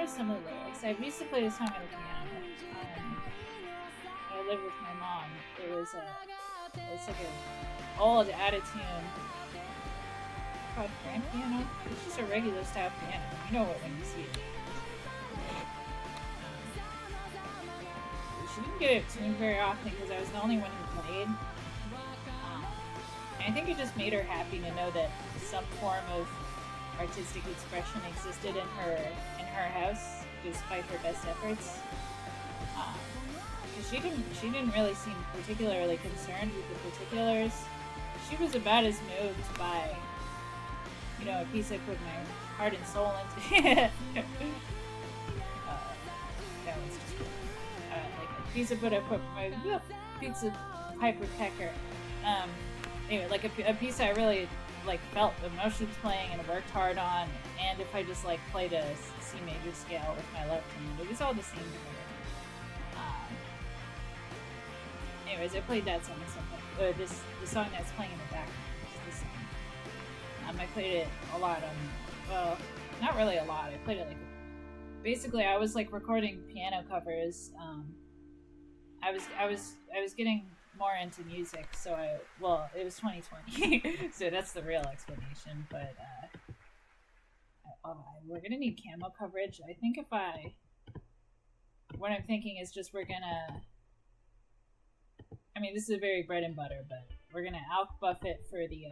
know some of the lyrics. I used to play this song on the piano. I lived with my mom. It's like an old out of tune called grand piano. It's just a regular style piano. You know it when you see it. She didn't get it tuned very often because I was the only one who played. And I think it just made her happy to know that some form of artistic expression existed in her house, despite her best efforts. She didn't really seem particularly concerned with the particulars. She was about as moved by, you know, a piece I put my heart and soul into. That was just like a piece I put my piece of Piper Pecker. Anyway, like a piece I really like felt emotions playing and worked hard on, and if I just like played a C major scale with my left hand, it was all the same to me. Anyways, I played that song at some point. The song that's playing in the background is this song. I played it a lot on, well, not really a lot. I played it like, basically I was like recording piano covers. I was getting more into music, so it was 2020, so that's the real explanation. But we're gonna need camo coverage. I think what I'm thinking is just we're gonna. I mean, this is a very bread and butter, but we're gonna alk buff it for the.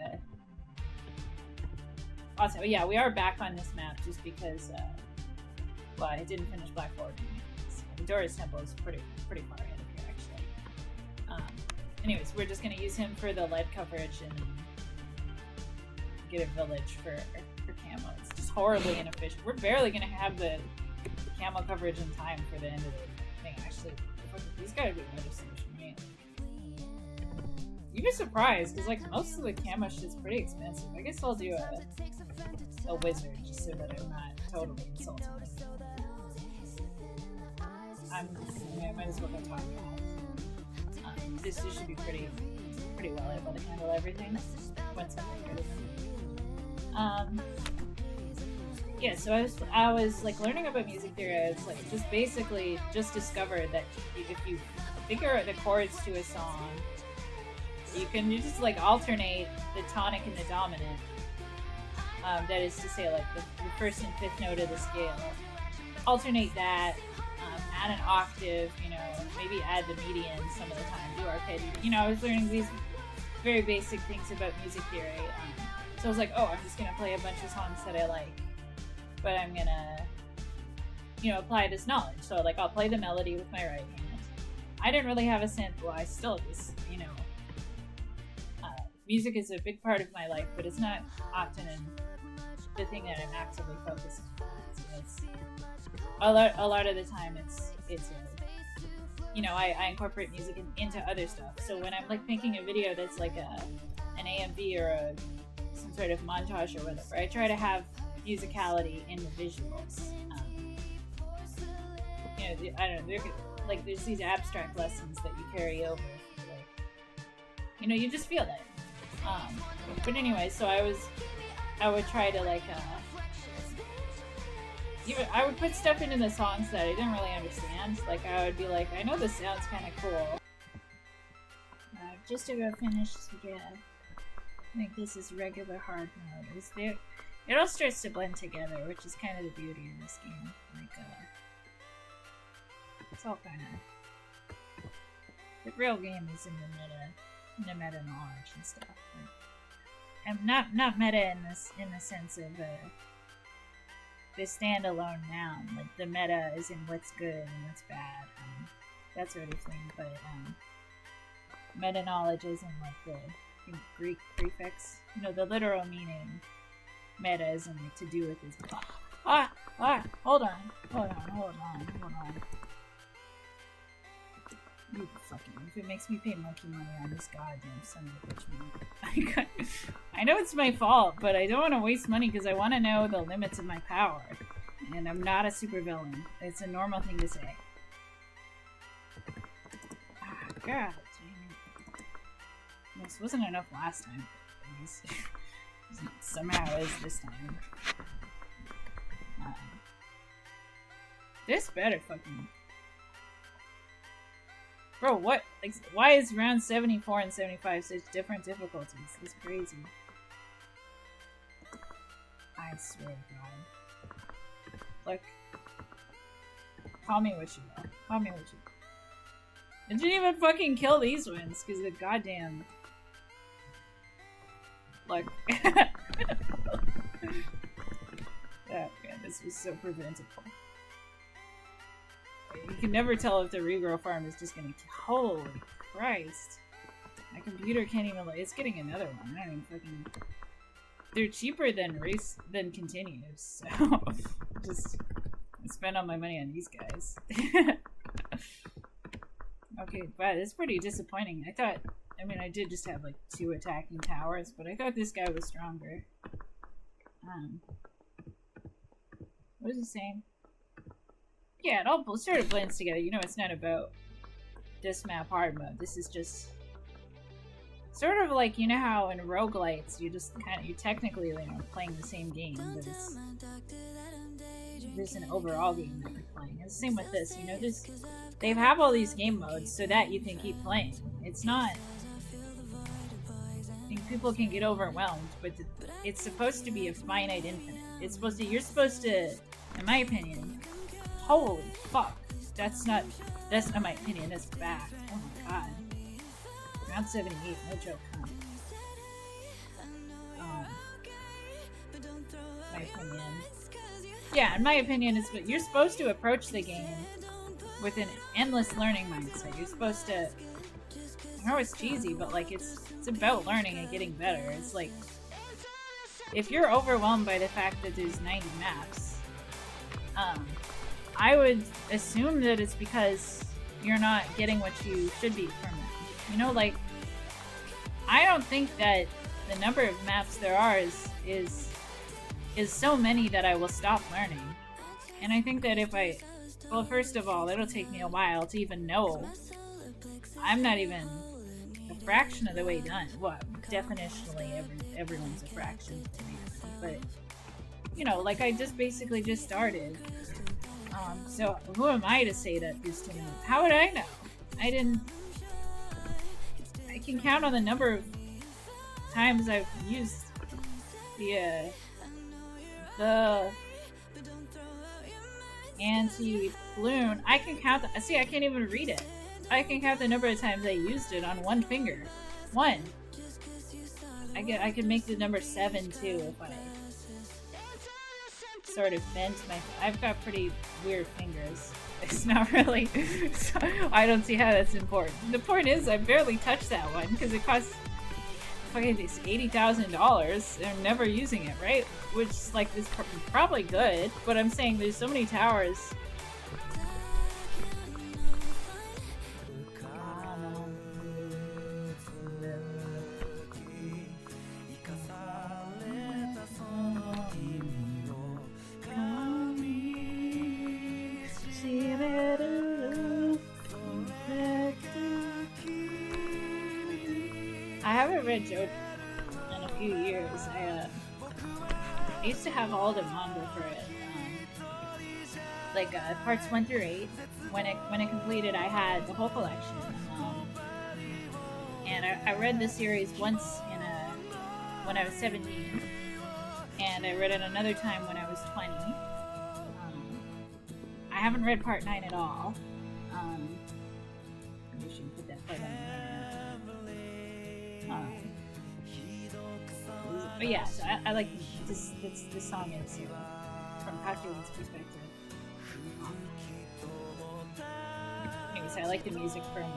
Also, yeah, we are back on this map just because. Well, I didn't finish Black Forest. So Dora's Temple is pretty far ahead of here, actually. Anyways, we're just gonna use him for the lead coverage and get a village for camo. It's just horribly inefficient. We're barely gonna have the camo coverage in time for the end of the thing. Actually, these gotta be a better solution. You'd be surprised, because like most of the camo shit's pretty expensive. I guess I'll do a wizard, just so that I'm not totally insulting myself. I might as well go talk about this should be pretty well able to handle everything once I'm good. Yeah, so I was like learning about music theory. I was like just discovered that if you figure out the chords to a song, you can just like alternate the tonic and the dominant. That is to say, like the first and fifth note of the scale. Alternate that, add an octave, you know, maybe add the median some of the time, do arpeggio. You know, I was learning these very basic things about music theory. So I was like, oh, I'm just gonna play a bunch of songs that I like, but I'm gonna, you know, apply this knowledge. So like, I'll play the melody with my right hand. I didn't really have a sense. Well, I still just, you know. Music is a big part of my life, but it's not often the thing that I'm actively focusing on. It's a lot of the time it's you know, I incorporate music into other stuff. So when I'm like making a video that's like an AMV or some sort of montage or whatever, I try to have musicality in the visuals. You know, I don't know. There's these abstract lessons that you carry over. Like, you know, you just feel it. But anyway, so I would try to like, I would put stuff into the songs that I didn't really understand. Like I would be like, I know this sounds kind of cool. Just to go finish, yeah. I think this is regular hard mode. It all starts to blend together, which is kind of the beauty of this game. Like, it's all kind of, the real game is in the meta knowledge and stuff. Like, and not meta in the sense of the standalone noun. Like the meta is in what's good and what's bad, that sort of thing. But meta knowledge is in like the Greek prefix. You know, the literal meaning. Meta is in like to do with is. Hold on. You fucking, if it makes me pay monkey money on this goddamn son of a bitch, man. I know it's my fault, but I don't want to waste money because I want to know the limits of my power. And I'm not a supervillain. It's a normal thing to say. God damn it. This wasn't enough last time. Somehow is this time. This better fucking... Bro, what? Like, why is round 74 and 75 such different difficulties? It's crazy. I swear to God. Look. Call me what you know. Call me what you know. I didn't even fucking kill these ones, because the goddamn... Look. Oh man, this was so preventable. You can never tell if the regrow farm is just gonna... Holy Christ. My computer can't even... It's getting another one. I don't even fucking... They're cheaper than continues, so... Just... spend all my money on these guys. Okay, wow, that's pretty disappointing. I mean, I did just have like 2 attacking towers, but I thought this guy was stronger. What is he saying? Yeah, it all sort of blends together. You know, it's not about this map hard mode. This is just sort of like, you know how in roguelites you just kind of, you technically, you know, playing the same game, but there's an overall game that you're playing. And the same with this, you know, they have all these game modes so that you can keep playing. It's not... I think people can get overwhelmed, but it's supposed to be a finite infinite. It's supposed to... You're supposed to, in my opinion... Holy fuck. That's not my opinion, that's fact. Oh my god. Round 78, no joke, huh? My opinion. Yeah, in my opinion, it's what you're supposed to approach the game with an endless learning mindset. You're supposed to... I know it's cheesy, but like it's about learning and getting better. It's like, if you're overwhelmed by the fact that there's 90 maps, I would assume that it's because you're not getting what you should be from them. You know, like, I don't think that the number of maps there are is so many that I will stop learning. And I think that if I... Well, first of all, it'll take me a while to even know. I'm not even a fraction of the way done. Well, definitionally, everyone's a fraction. But, you know, like, I just basically just started. So who am I to say that there's too many? How would I know? I can count on the number of times I've used the anti-balloon. I can count see, I can't even read it. I can count the number of times I used it on one finger. One. I could make the number 7 too if I sort of bent my... I've got pretty weird fingers. It's not really... So I don't see how that's important. The point is, I barely touched that one because it costs fucking $80,000 and I'm never using it, right? Which, like, is probably good, but I'm saying there's so many towers. I haven't read JoJo in a few years. I used to have all the manga for it, like parts 1 through 8. When it completed, I had the whole collection, and I read the series once when I was 17, and I read it another time when I was 20. I haven't read part 9 at all. You should put that part on there. But yeah, so I like this song is from Calculate's perspective. Anyways, I like the music from...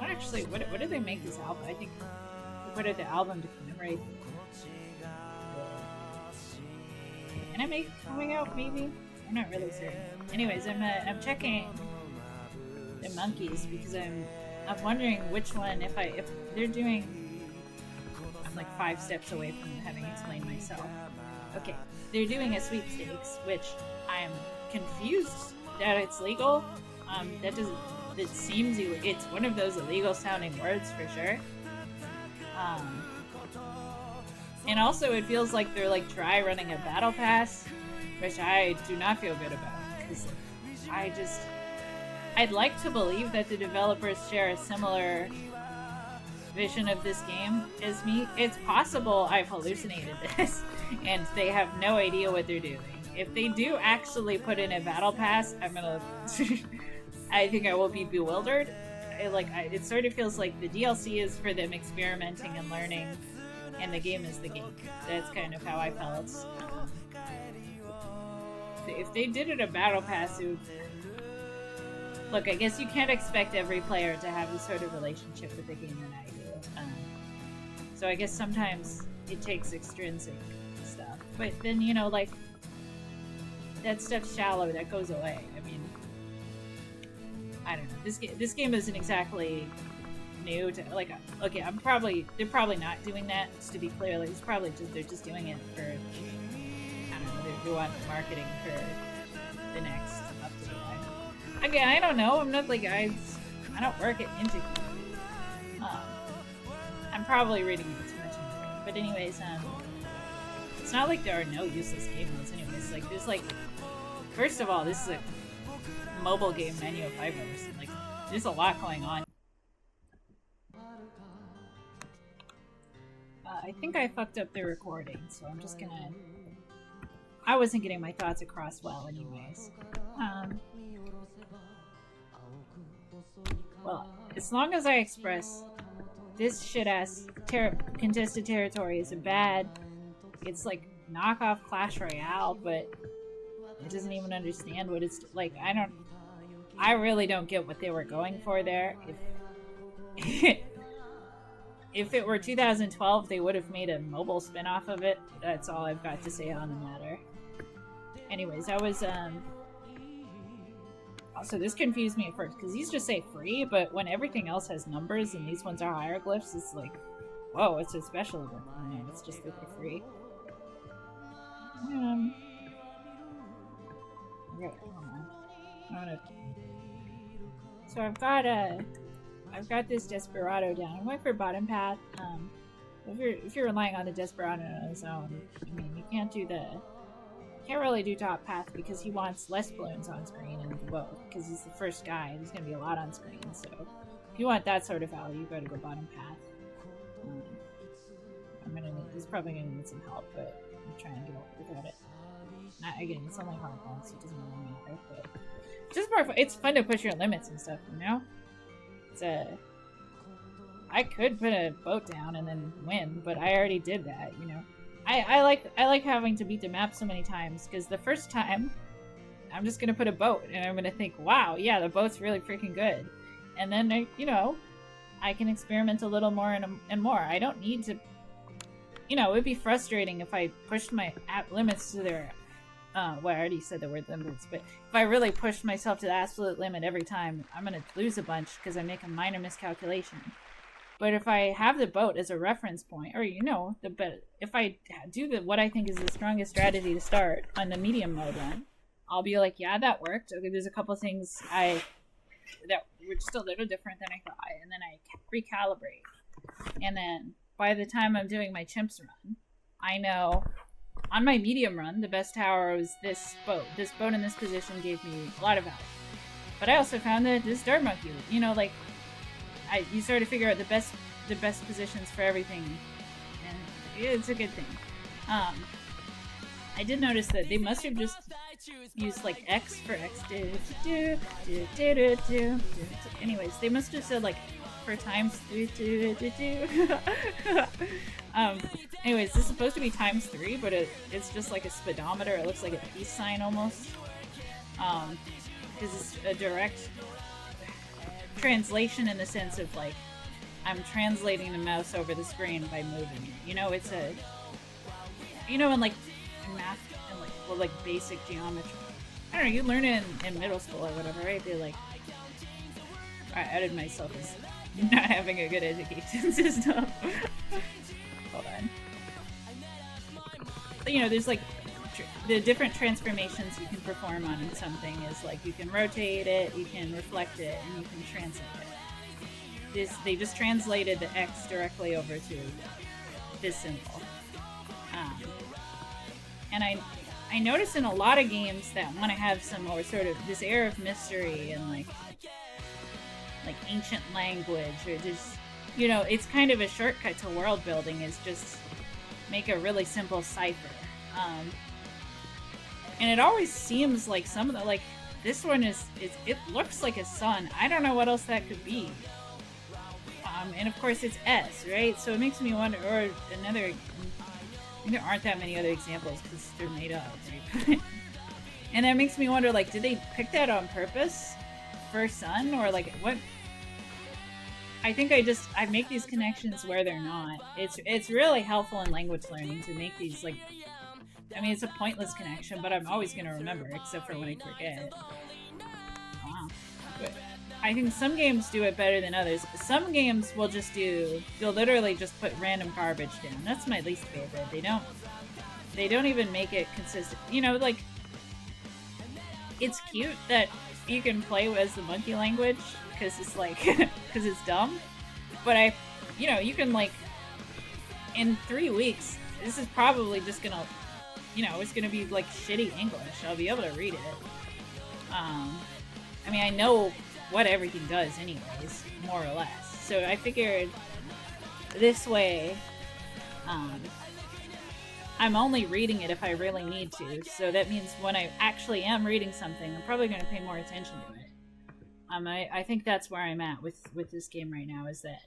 Actually, what did they make this album? I think they put out the album to commemorate anime coming out, maybe? I'm not really certain. Anyways, I'm checking the monkeys because I'm wondering which one, if they're doing... I'm like 5 steps away from having explained myself. Okay, they're doing a sweepstakes, which I'm confused that it's legal. It seems it's one of those illegal sounding words for sure. And also it feels like they're like dry running a battle pass. which I do not feel good about, because I'd like to believe that the developers share a similar vision of this game as me. It's possible I've hallucinated this and they have no idea what they're doing. If they do actually put in a battle pass, I'm gonna I think I will be bewildered. It sort of feels like the DLC is for them experimenting and learning, and the game is the game. That's kind of how I felt. If they did it a battle pass, it would... Look, I guess you can't expect every player to have the sort of relationship with the game that I do. So I guess sometimes it takes extrinsic stuff. But then, you know, like, that stuff's shallow, that goes away. I mean, I don't know. This game isn't exactly new to, like, okay, they're probably not doing that, just to be clear. Like, they're just doing it for, I don't know, they want marketing for the next update. Again, I don't know. I'm not like, I don't work at Ninja. I'm probably reading too much into it. But anyways, it's not like there are no useless game modes anyways. Like, there's like, first of all, this is a mobile game menu of 5 hours. Like, there's a lot going on. I think I fucked up the recording, so I'm just gonna... I wasn't getting my thoughts across well anyways. Well, as long as I express this shit-ass contested territory is it's like knockoff Clash Royale, but it doesn't even understand what it's like. I really don't get what they were going for there. If it were 2012, they would have made a mobile spin-off of it. That's all I've got to say on the matter. Anyways, I was, so this confused me at first, because these just say free, but when everything else has numbers and these ones are hieroglyphs, it's like, whoa, it's a special event. No, it's just that they're free. Okay, hold on. So I've got this Desperado down. I'm going for bottom path. If you're relying on the Desperado on his own, I mean, you can't really do top path because he wants less balloons on screen and both, because he's the first guy. There's going to be a lot on screen, so if you want that sort of value, you got to go bottom path. He's probably going to need some help, but I'm trying to get without it. Again, it's only hard one, so it doesn't really matter, but just more fun. It's fun to push your limits and stuff, you know? I could put a boat down and then win, but I already did that, you know? I like having to beat the map so many times, because the first time, I'm just gonna put a boat, and I'm gonna think, wow, yeah, the boat's really freaking good. And then, I can experiment a little more and more. I don't need to, it would be frustrating if I pushed my app limits to their, well, I already said the word limits, but if I really pushed myself to the absolute limit every time, I'm gonna lose a bunch, because I make a minor miscalculation. But if I have the boat as a reference point, or if I do what I think is the strongest strategy to start on the medium mode run, I'll be like, yeah, that worked. Okay, there's a couple things that were just a little different than I thought, and then I recalibrate. And then by the time I'm doing my chimps run, I know on my medium run, the best tower was this boat. This boat in this position gave me a lot of value. But I also found that this dirt monkey, you sort of figure out the best positions for everything, and it's a good thing. I did notice that they must have just used like X for X. Anyways, they must have said like for times. Anyways, this is supposed to be times 3, but it's just like a speedometer. It looks like a peace sign almost, because it's a direct translation in the sense of like I'm translating the mouse over the screen by moving it. It's in like in math and like basic geometry. I don't know, you learn it in middle school or whatever, right? They like, I outed myself as not having a good education system. Hold on. But, there's like the different transformations you can perform on something is like you can rotate it, you can reflect it, and you can translate it. They just translated the X directly over to this symbol. And I notice in a lot of games that want to have some more sort of this air of mystery and like ancient language, or just, you know, it's kind of a shortcut to world building is just make a really simple cipher. And it always seems like some of the, like, this one is it looks like a sun. I don't know what else that could be. And of course it's S, right? So it makes me wonder, or another, I think there aren't that many other examples because they're made up, right? And that makes me wonder, like, did they pick that on purpose for sun, or like what? I think I make these connections where they're not. It's really helpful in language learning to make these, like, I mean, it's a pointless connection, but I'm always gonna remember, except for when I forget. Wow. But I think some games do it better than others. Some games will just they'll literally just put random garbage down. That's my least favorite. They don't even make it consistent. You know, like, it's cute that you can play as the monkey language, because it's like, because it's dumb. But you know, you can, like, in 3 weeks, this is probably just gonna, you know, it's gonna be like shitty English. I'll be able to read it. I mean, I know what everything does anyways, more or less. So I figured this way, I'm only reading it if I really need to. So that means when I actually am reading something, I'm probably going to pay more attention to it. I think that's where I'm at with this game right now, is that,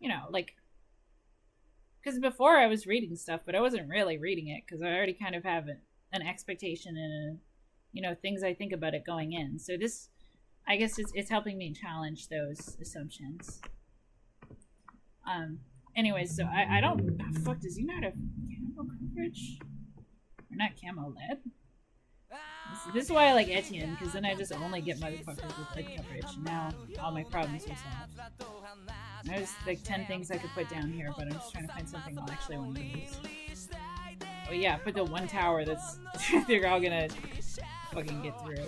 you know, like, because before I was reading stuff, but I wasn't really reading it because I already kind of have an expectation and, you know, things I think about it going in. So this, I guess it's helping me challenge those assumptions. Anyways, so I don't... Oh, fuck, does he not have camo coverage? Or not camo, lead? This is why I like Etienne, because then I just only get motherfuckers with lead coverage, and now all my problems are solved. There's like 10 things I could put down here, but I'm just trying to find something I'll actually want to use. Oh yeah, put the one tower that's... they're all gonna fucking get through.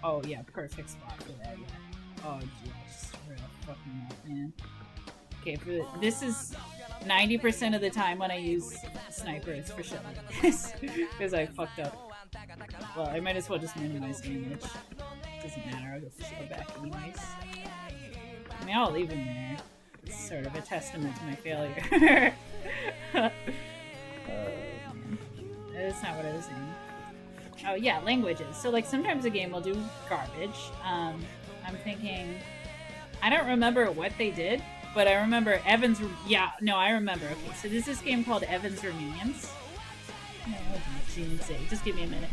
Oh yeah, perfect spot for that, yeah. Oh yeah, just real fucking up, man. Okay, this is 90% of the time when I use snipers for shit like this, because I fucked up. Well, I might as well just minimize damage. Doesn't matter, I'll get the shield back anyways. I mean, I'll leave him there. It's sort of a testament to my failure. Oh, man. That's not what I was saying. Oh yeah, languages. So like sometimes a game will do garbage. I'm thinking, I don't remember what they did, but I remember Evans. Yeah, no, I remember. Okay, so there's this game called Evans Remains. Just give me a minute.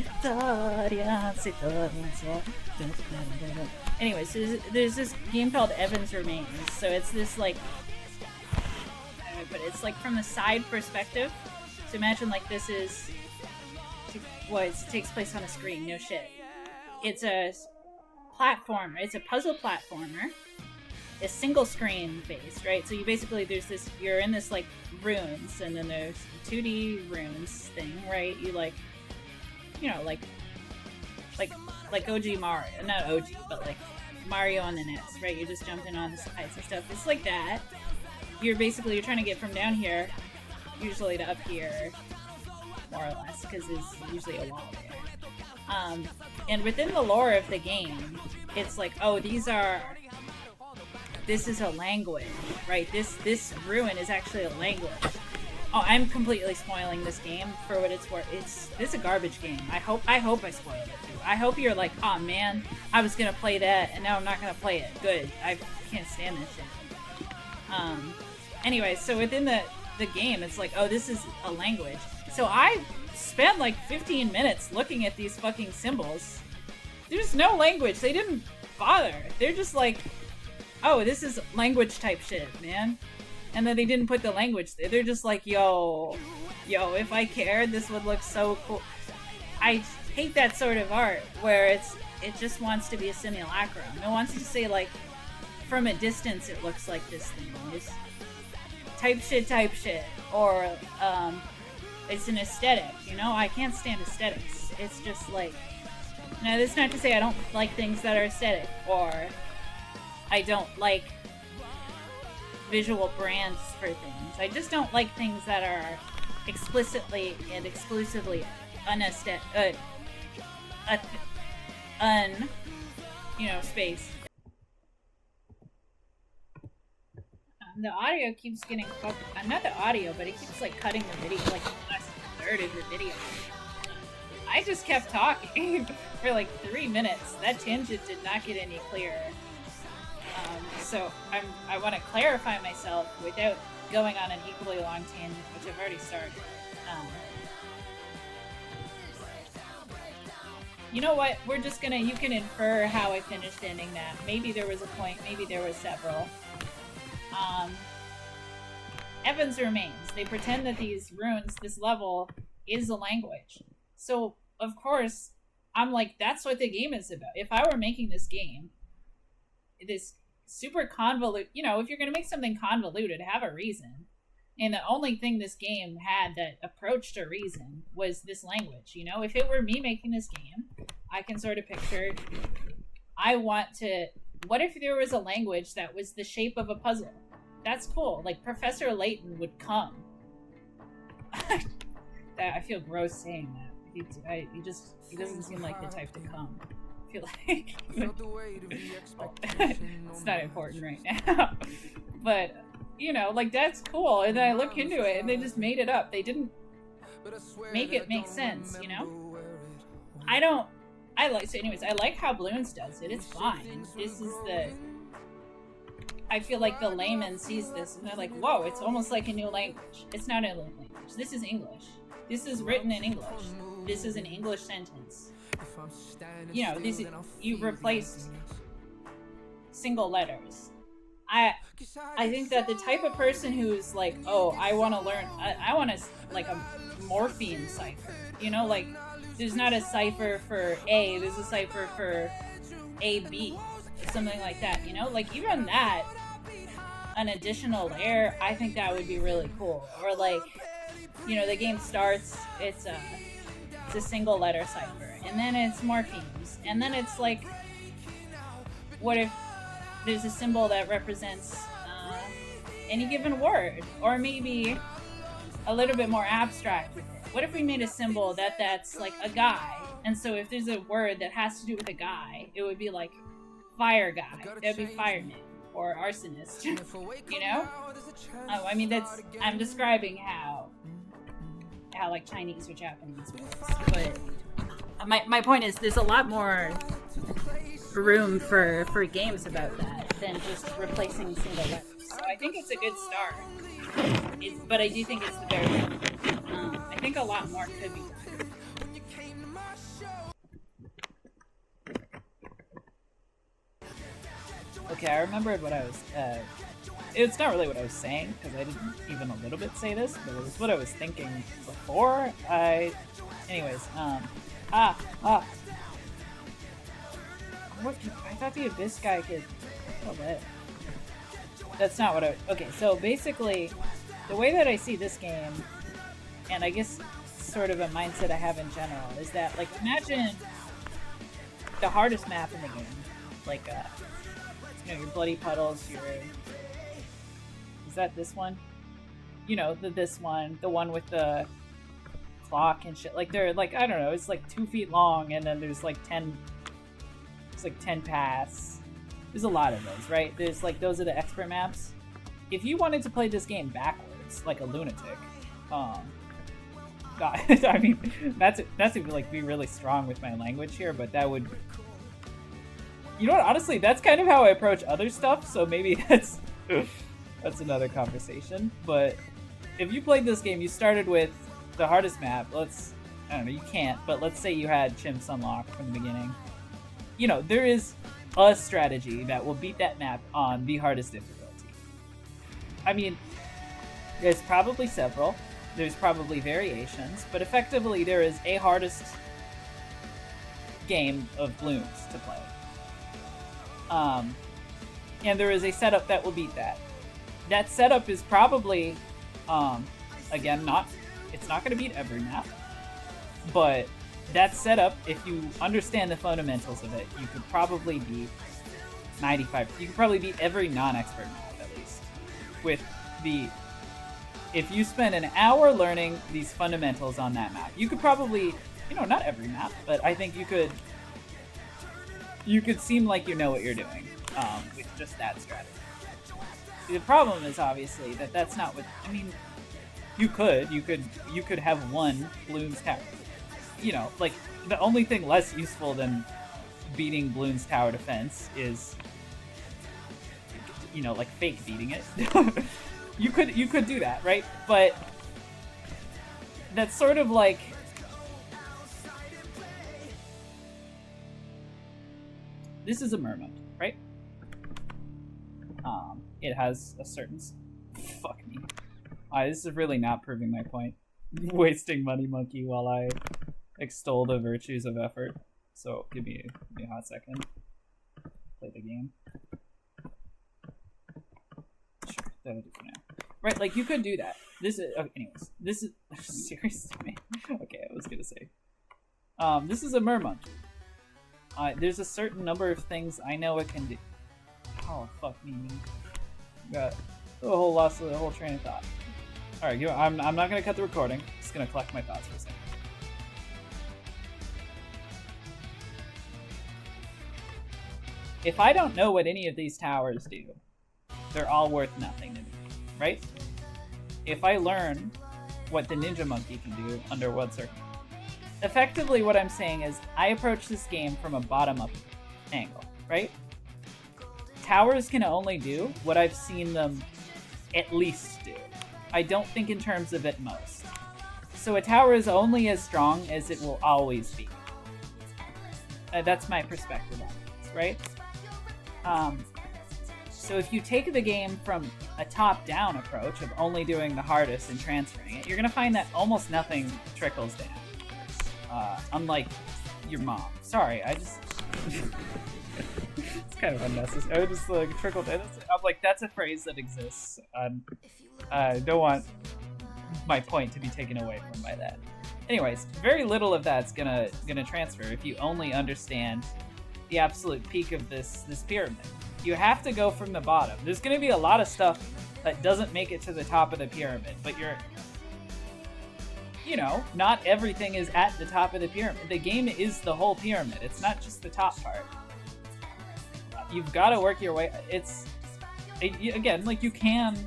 Anyway, so there's this game called Evans Remains. So it's this, like, but it's like from the side perspective. So imagine like this is. Well, it takes place on a screen, no shit. It's a platformer, it's a puzzle platformer. It's single screen based, right? So you basically, you're in this like runes, and then there's 2D runes thing, right? You like, you know, like OG Mario, not OG, but like Mario on the NES, right? You're just jumping on the sides and stuff. It's like that. You're trying to get from down here, usually to up here, more or less, because there's usually a wall there. And within the lore of the game, it's like, oh, this is a language, right? This ruin is actually a language. Oh, I'm completely spoiling this game for what it's worth. This is a garbage game. I hope I spoil it too. I hope you're like, oh man, I was gonna play that and now I'm not gonna play it. Good. I can't stand this shit. Anyway, so within the game, it's like, oh, this is a language. So I spent like 15 minutes looking at these fucking symbols. There's no language. They didn't bother. They're just like, oh, this is language type shit, man. And then they didn't put the language there. They're just like, yo, if I cared, this would look so cool. I hate that sort of art where it just wants to be a simulacrum. It wants to say, like, from a distance it looks like this thing. It's type shit. Or, it's an aesthetic, you know? I can't stand aesthetics. It's just like... Now, that's not to say I don't like things that are aesthetic, or I don't like visual brands for things. I just don't like things that are explicitly and exclusively space. The audio keeps getting fucked. Not the audio, but it keeps like cutting the video, like the last third of the video. I just kept talking for like 3 minutes. That tangent did not get any clearer. So I want to clarify myself without going on an equally long tangent, which I've already started. You know what? We're just gonna. You can infer how I finished ending that. Maybe there was a point. Maybe there was several. Evans remains. They pretend that these runes, this level, is a language. So, of course, I'm like, that's what the game is about. If I were making this game, this super convoluted, if you're going to make something convoluted, have a reason. And the only thing this game had that approached a reason was this language. If it were me making this game, I can sort of picture, what if there was a language that was the shape of a puzzle? That's cool. Like, Professor Layton would come. I feel gross saying that. He doesn't seem like the type to come. I feel like it's not important right now. But, that's cool. And then I look into it and they just made it up. They didn't make it make sense, I like how Bloons does it. It's fine. I feel like the layman sees this and they're like, whoa, it's almost like a new language. It's not a new language. This is English. This is written in English. This is an English sentence. You replaced single letters. I think that the type of person who's like, oh, I want to learn, I want to, like, a morpheme cipher. There's not a cipher for A, there's a cipher for AB. Something like that, even that, an additional layer, I think that would be really cool. Or the game starts, it's a single letter cipher, and then it's morphemes, and then it's like, what if there's a symbol that represents any given word, or maybe a little bit more abstract with it. What if we made a symbol that's like a guy, and so if there's a word that has to do with a guy, it would be like fire guy. That'd be fireman or arsonist. I'm describing how like Chinese or Japanese works. But my point is, there's a lot more room for games about that than just replacing single letters. So I think it's a good start. But I do think it's the very I think a lot more could be done. Okay, I remembered what I was, it's not really what I was saying, because I didn't even a little bit say this, but it was what I was thinking before anyways, what, I thought the Abyss guy could, that's not what okay, so basically, the way that I see this game, and I guess sort of a mindset I have in general, is that, like, imagine the hardest map in the game, like, your bloody puddles, is that this one? This one, the one with the clock and shit. Like, they're like, I don't know, it's like 2 feet long, and then there's like 10 paths. There's a lot of those, right? There's like, those are the expert maps. If you wanted to play this game backwards, like a lunatic, God, I mean, that's like be really strong with my language here, but that would, honestly, that's kind of how I approach other stuff, so maybe that's another conversation. But if you played this game, you started with the hardest map, I don't know, you can't, but let's say you had Chimps unlocked from the beginning. There is a strategy that will beat that map on the hardest difficulty. I mean, there's probably several, there's probably variations, but effectively there is a hardest game of Bloons to play. And there is a setup that will beat that. That setup is probably, again, it's not going to beat every map, but that setup, if you understand the fundamentals of it, you could probably beat 95. You could probably beat every non-expert map, at least. If you spend an hour learning these fundamentals on that map, you could probably you know, not every map, but I think you could seem like you know what you're doing with just that strategy. The problem is obviously that that's not what, I mean, you could have one Bloons Tower. You know, like, the only thing less useful than beating Bloons Tower defense is, you know, like, fake beating it. you could do that, right? But that's sort of like, this is a mermaid, right? It has a certain... Fuck me. This is really not proving my point. Wasting money monkey while I extol the virtues of effort. So give me a hot second. Play the game. Sure, that'll do for now. Right, like, you could do that. This is... Okay, anyways, this is... Seriously? Okay, I was gonna say. This is a mermonkey. There's a certain number of things I know it can do. Oh, fuck me. Got a whole loss of the whole train of thought. Alright, I'm not gonna cut the recording. Just gonna collect my thoughts for a second. If I don't know what any of these towers do, they're all worth nothing to me, right? If I learn what the ninja monkey can do under what circumstances. Effectively, what I'm saying is, I approach this game from a bottom-up angle, right? Towers can only do what I've seen them at least do. I don't think in terms of at most. So a tower is only as strong as it will always be. That's my perspective on this, right? So if you take the game from a top-down approach of only doing the hardest and transferring it, you're going to find that almost nothing trickles down. Unlike your mom. Sorry, I just... It's kind of unnecessary. I just like trickled in. I'm like, that's a phrase that exists. I don't want my point to be taken away from by that. Anyways, very little of that's gonna transfer if you only understand the absolute peak of this pyramid. You have to go from the bottom. There's gonna be a lot of stuff that doesn't make it to the top of the pyramid, but you know, not everything is at the top of the pyramid. The game is the whole pyramid. It's not just the top part. You've got to work your way. Again, like, you can...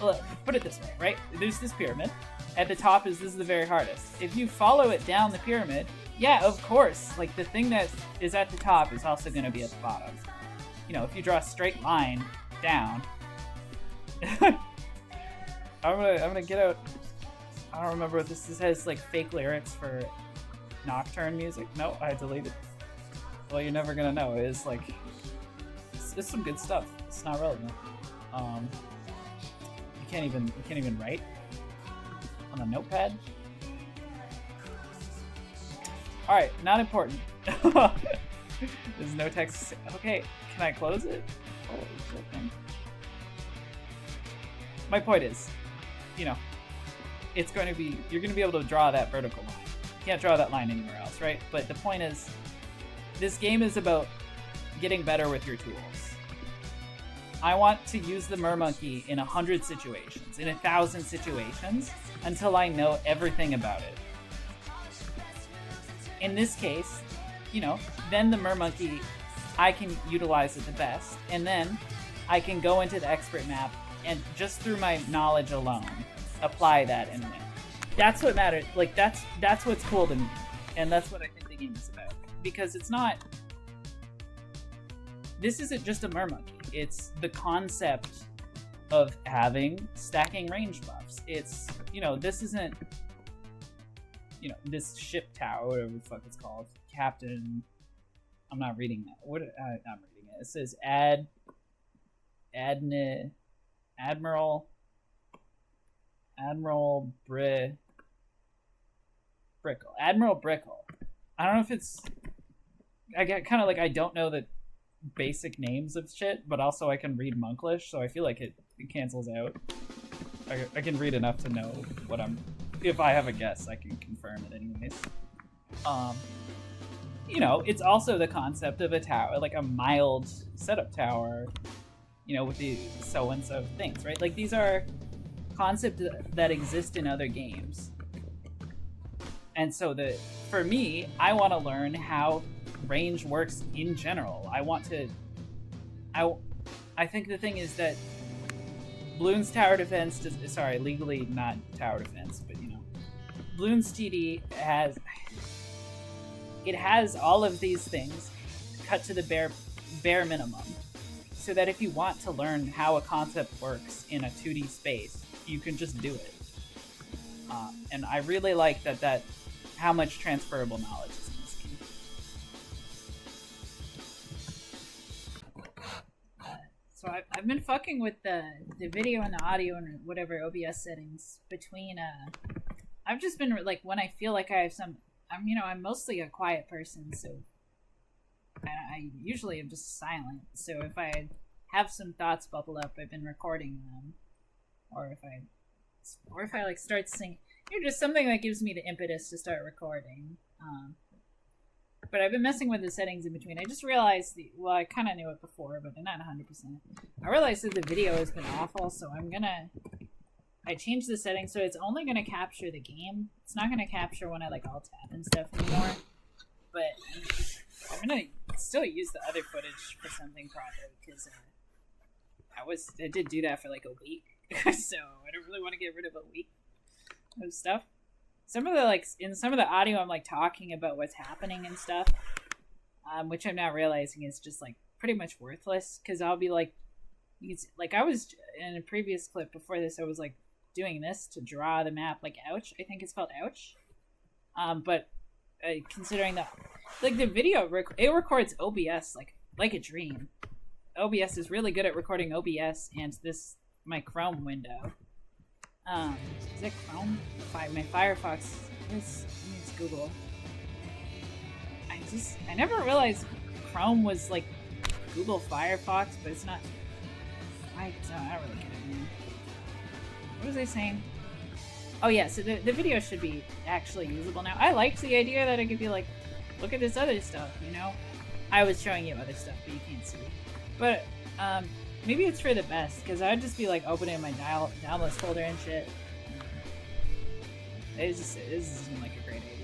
Put it this way, right? There's this pyramid. At the top this is the very hardest. If you follow it down the pyramid, yeah, of course, like, the thing that is at the top is also going to be at the bottom. You know, if you draw a straight line down... I'm gonna get out... I don't remember what this has, like, fake lyrics for Nocturne music. No, I deleted. Well, you're never gonna know. It's like, it's some good stuff. It's not relevant. You can't even write on a notepad. All right, not important. There's no text. Okay, can I close it? Holy shit, man. My point is, you know, it's going to be, you're going to be able to draw that vertical line. You can't draw that line anywhere else, right? But the point is, this game is about getting better with your tools. I want to use the mermonkey in 100 situations, in 1,000 situations, until I know everything about it. In this case, you know, then the mermonkey, I can utilize it the best, and then I can go into the expert map and just through my knowledge alone, apply that and win. That's what matters. Like, that's what's cool to me, and that's what I think the game is about. Because it's not... This isn't just a mermonkey. It's the concept of stacking range buffs. It's, you know, this isn't, you know, this ship tower, whatever the fuck it's called. Captain... I'm not reading that. I'm reading it. It says Admiral Brickle. Admiral Brickle. I don't know if it's... I get kind of like, I don't know the basic names of shit, but also I can read Monklish, so I feel like it cancels out. I can read enough to know what I'm... If I have a guess, I can confirm it anyways. You know, it's also the concept of a tower, like a mild setup tower, you know, with the so-and-so things, right? Like, these are concepts that exist in other games. And so for me, I want to learn how range works in general. I think the thing is that Bloons tower defense legally not tower defense, but Bloons TD has all of these things cut to the bare minimum, so that if you want to learn how a concept works in a 2D space, you can just do it. And I really like that how much transferable knowledge is in this game. So I've been fucking with the video and the audio and whatever OBS settings between. I've just been like, when I feel like I have some. I'm mostly a quiet person, so I usually am just silent. So if I have some thoughts bubble up, I've been recording them, or if I like start singing, just something that gives me the impetus to start recording. But I've been messing with the settings in between. I just realized I kind of knew it before, but not 100%. I realized that the video has been awful, so I changed the settings so it's only gonna capture the game. It's not gonna capture when I like alt tab and stuff anymore. But I'm gonna still use the other footage for something proper, because I did do that for like a week, so I don't really want to get rid of a week of stuff. In some of the audio, I'm like talking about what's happening and stuff, which I'm not realizing is just like pretty much worthless, because I'll be like, I was in a previous clip before this, I was like doing this to draw the map, like Ouch, I think it's called Ouch. But considering that, like, the video it records OBS like a dream. OBS is really good at recording OBS and my Chrome window. Is it Chrome? My Firefox. It's Google. I never realized Chrome was like Google Firefox, but it's not. I don't really get it, man. What was I saying? Oh yeah, so the video should be actually usable now. I liked the idea that it could be like, look at this other stuff, I was showing you other stuff, but you can't see. But maybe it's for the best, because I'd just be like opening my downloads folder and shit. It just isn't like a great idea.